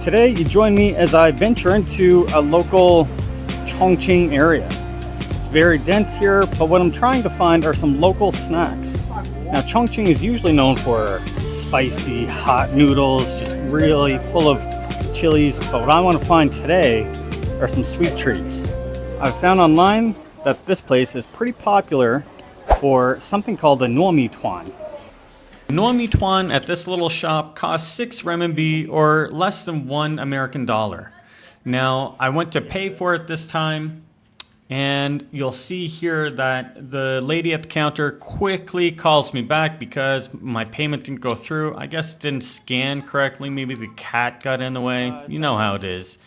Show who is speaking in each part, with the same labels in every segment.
Speaker 1: Today you join me as I venture into a local Chongqing area. It's very dense here, but what I'm trying to find are some local snacks. Now Chongqing is usually known for spicy, hot noodles, just really full of chilies, but what I want to find today are some sweet treats. I've found online that this place is pretty popular for something called a nuomi tuan. Nuomi tuan at this little shop costs 6 renminbi or less than $1 American. Now I went to pay for it this time, and you'll see here that the lady at the counter quickly calls me back because my payment didn't go through. I guess it didn't scan correctly. Maybe the cat got in the way. You know how it is.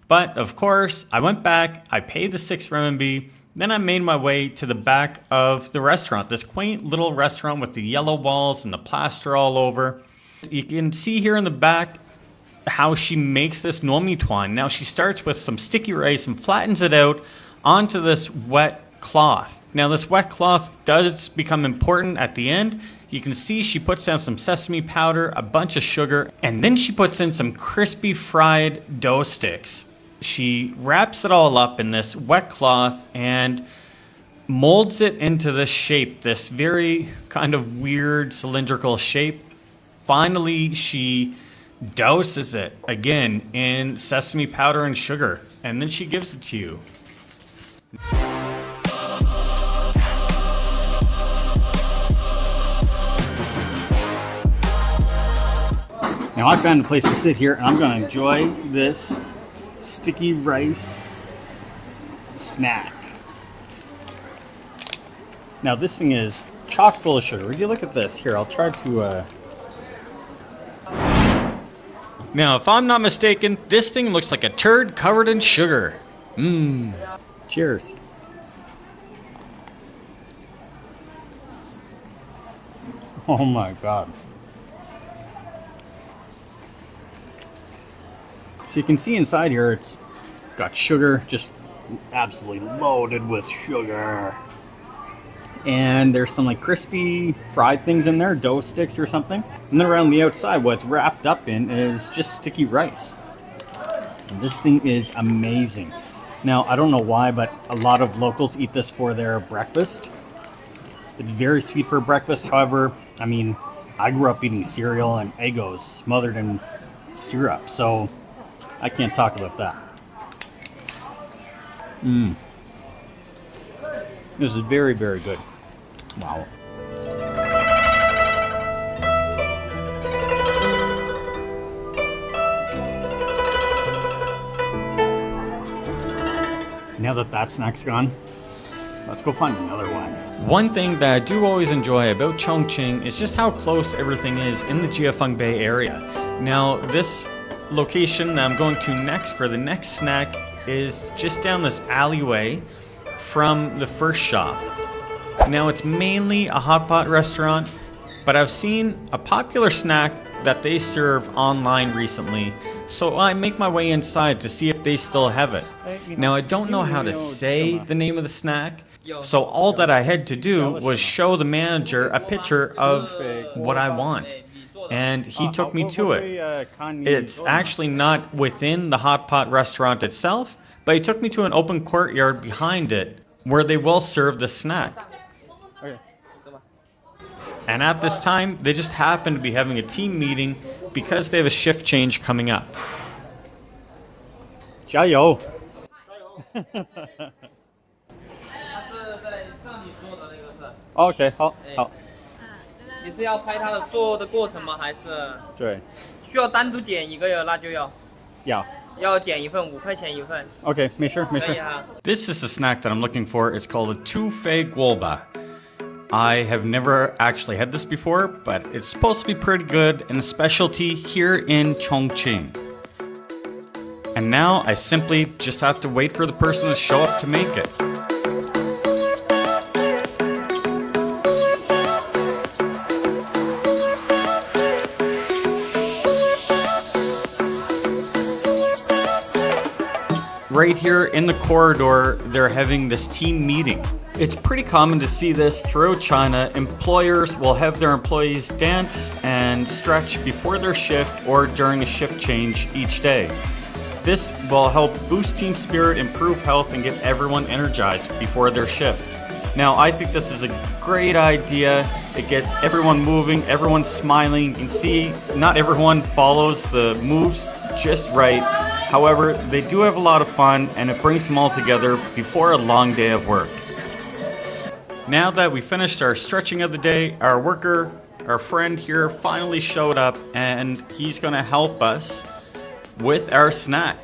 Speaker 1: But of course, I went back, I paid the 6 renminbi, then I made my way to the back of the restaurant, this quaint little restaurant with the yellow walls and the plaster all over. You can see here in the back how she makes this nuomi tuan. Now she starts with some sticky rice and flattens it out onto this wet cloth. Now this wet cloth does become important at the end. You can see she puts down some sesame powder, a bunch of sugar, and then she puts in some crispy fried dough sticks. She wraps it all up in this wet cloth and molds it into this shape, this very kind of weird cylindrical shape. Finally, she douses it again in sesame powder and sugar, and then she gives it to you. Now I found a place to sit here, and I'm going to enjoy this sticky rice snack. Now this thing is chock full of sugar. Would you look at this? Here, I'll try to... Now, if I'm not mistaken, this thing looks like a turd covered in sugar. Mmm. Cheers. Oh my God. So you can see inside here, it's got sugar, just absolutely loaded with sugar. And there's some like crispy fried things in there, dough sticks or something. And then around the outside, what it's wrapped up in is just sticky rice. And this thing is amazing. Now, I don't know why, but a lot of locals eat this for their breakfast. It's very sweet for breakfast. However, I mean, I grew up eating cereal and Eggos smothered in syrup, so I can't talk about that. Mmm. This is very, very good. Wow. Now that that snack's gone, let's go find another one. One thing that I do always enjoy about Chongqing is just how close everything is in the Jiefeng Bay area. Now, this location that I'm going to next for the next snack is just down this alleyway from the first shop. Now it's mainly a hot pot restaurant, but I've seen a popular snack that they serve online recently, so I make my way inside to see if they still have it. Now I don't know how to say the name of the snack, so all that I had to do was show the manager a picture of what I want. And he took me to it. It's actually not within the hot pot restaurant itself, but he took me to an open courtyard behind it where they will serve the snack. And at this time, they just happen to be having a team meeting because they have a shift change coming up. 加油! OK, 好，好。
Speaker 2: 你是要拍它的做的过程吗？还是？
Speaker 1: 对。
Speaker 2: 需要单独点一个呀？那就要。要点一份，5块钱一份。
Speaker 1: OK, 没事。This is the snack that I'm looking for. It's called a Tufei Guoba. I have never actually had this before, but it's supposed to be pretty good and a specialty here in Chongqing. And now I simply just have to wait for the person to show up to make it. Right here in the corridor, they're having this team meeting.
Speaker 3: It's pretty common to see this throughout China. Employers will have their employees dance and stretch before their shift or during a shift change each day. This will help boost team spirit, improve health, and get everyone energized before their shift. Now, I think this is a great idea. It gets everyone moving, everyone smiling. You can see not everyone follows the moves just right. However, they do have a lot of fun, and it brings them all together before a long day of work. Now that we finished our stretching of the day, our worker, our friend here finally showed up, and he's gonna help us with our snack.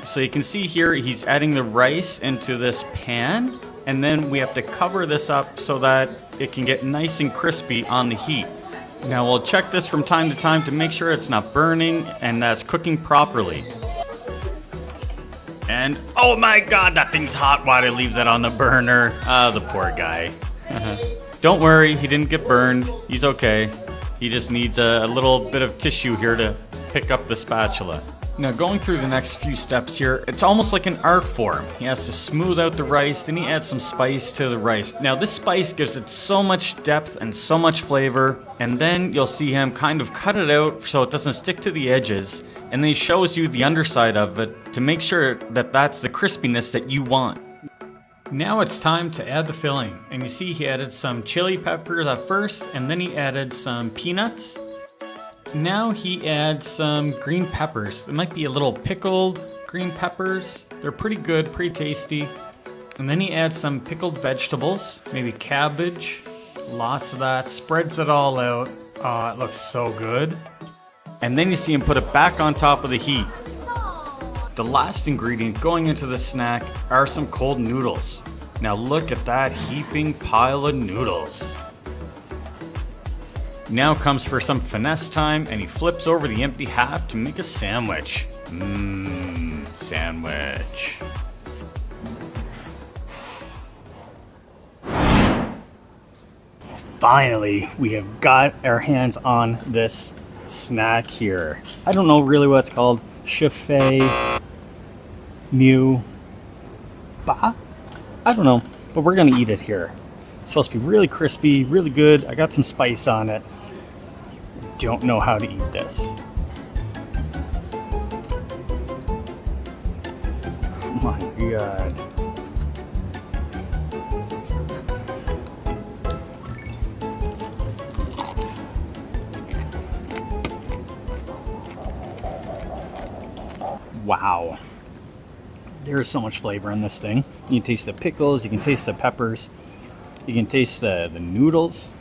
Speaker 3: So you can see here, he's adding the rice into this pan, and then we have to cover this up so that it can get nice and crispy on the heat. Now we'll check this from time to time to make sure it's not burning and that's cooking properly. And oh my god, that thing's hot. Why'd I leave that on the burner? The poor guy. Don't worry, he didn't get burned. He's okay. He just needs a little bit of tissue here to pick up the spatula. Now going through the next few steps here, it's almost like an art form. He has to smooth out the rice, then he adds some spice to the rice. Now this spice gives it so much depth and so much flavor, and then you'll see him kind of cut it out so it doesn't stick to the edges, and then he shows you the underside of it to make sure that that's the crispiness that you want. Now it's time to add the filling, and you see he added some chili peppers at first, and then he added some peanuts. Now he adds some green peppers. They might be a little pickled green peppers. They're pretty good, pretty tasty. And then he adds some pickled vegetables, maybe cabbage, lots of that. Spreads it all out. Oh, it looks so good. And then you see him put it back on top of the heat. The last ingredient going into the snack are some cold noodles. Now look at that heaping pile of noodles. Now comes for some finesse time, and he flips over the empty half to make a sandwich. Sandwich.
Speaker 1: Finally, we have got our hands on this snack here. I don't know really what it's called. Chifei New Ba? I don't know, but we're gonna eat it here. It's supposed to be really crispy, really good. I got some spice on it. Don't know how to eat this. Oh my god. Wow. There's so much flavor in this thing. You can taste the pickles, you can taste the peppers, you can taste the noodles.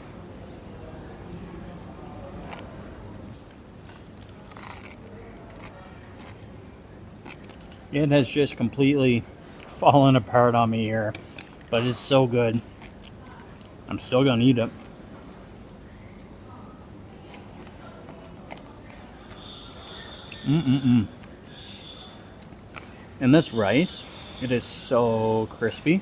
Speaker 1: It has just completely fallen apart on me here, but it's so good. I'm still gonna eat it. And this rice, it is so crispy.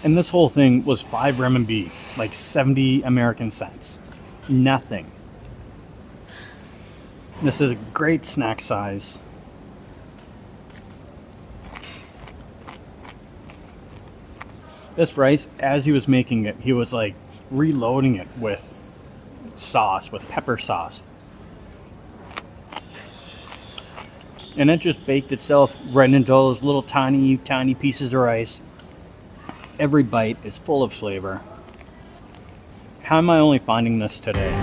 Speaker 1: And this whole thing was 5 renminbi, like 70 American cents. Nothing. This is a great snack size. This rice, as he was making it, he was like reloading it with sauce, with pepper sauce. And it just baked itself right into all those little tiny pieces of rice. Every bite is full of flavor. How am I only finding this today?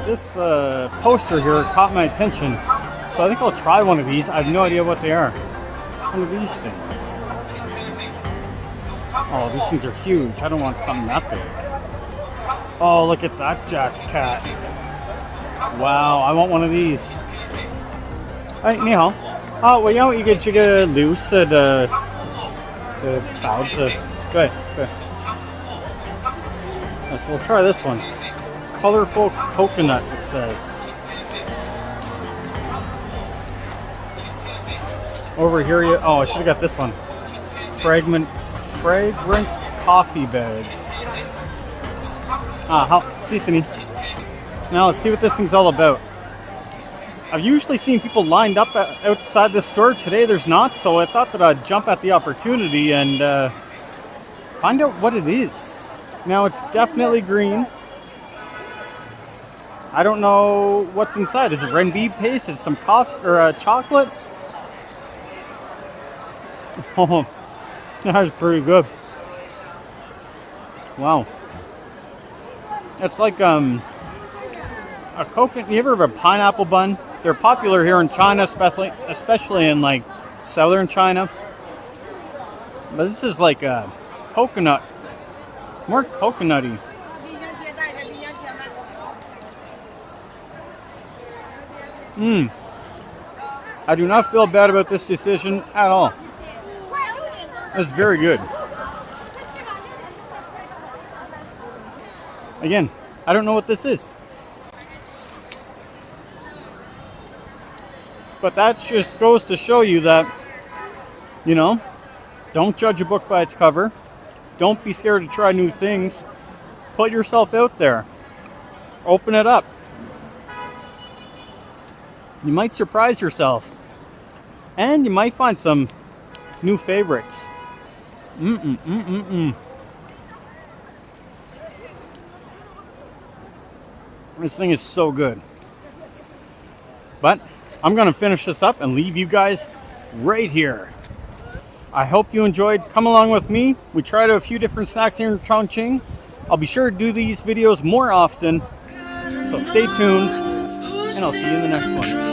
Speaker 1: This poster here caught my attention, so I think I'll try one of these. I have no idea what they are. One of these things. Oh, these things are huge. I don't want something that big. Oh, look at that Jack Cat. Wow, I want one of these. Hey, 你好。我要一个这个绿色的包子。对。So we'll try this one. Colorful coconut, it says. Over here, I should have got this one. fragrant coffee bag. See, Cindy. So now let's see what this thing's all about. I've usually seen people lined up outside the store. Today there's not, so I thought that I'd jump at the opportunity and find out what it is. Now it's definitely green. I don't know what's inside. Is it renbee paste? Is it some coffee or chocolate? Oh, that's pretty good. Wow. It's like a coconut. You ever have a pineapple bun? They're popular here in China, especially in like southern China. But this is like a coconut, more coconutty. I do not feel bad about this decision at all. It's very good. Again, I don't know what this is. But that just goes to show you that, you know, don't judge a book by its cover. Don't be scared to try new things. Put yourself out there. Open it up. You might surprise yourself. And you might find some new favorites. This thing is so good. But I'm going to finish this up and leave you guys right here. I hope you enjoyed. Come along with me. We tried a few different snacks here in Chongqing. I'll be sure to do these videos more often. So stay tuned, and I'll see you in the next one.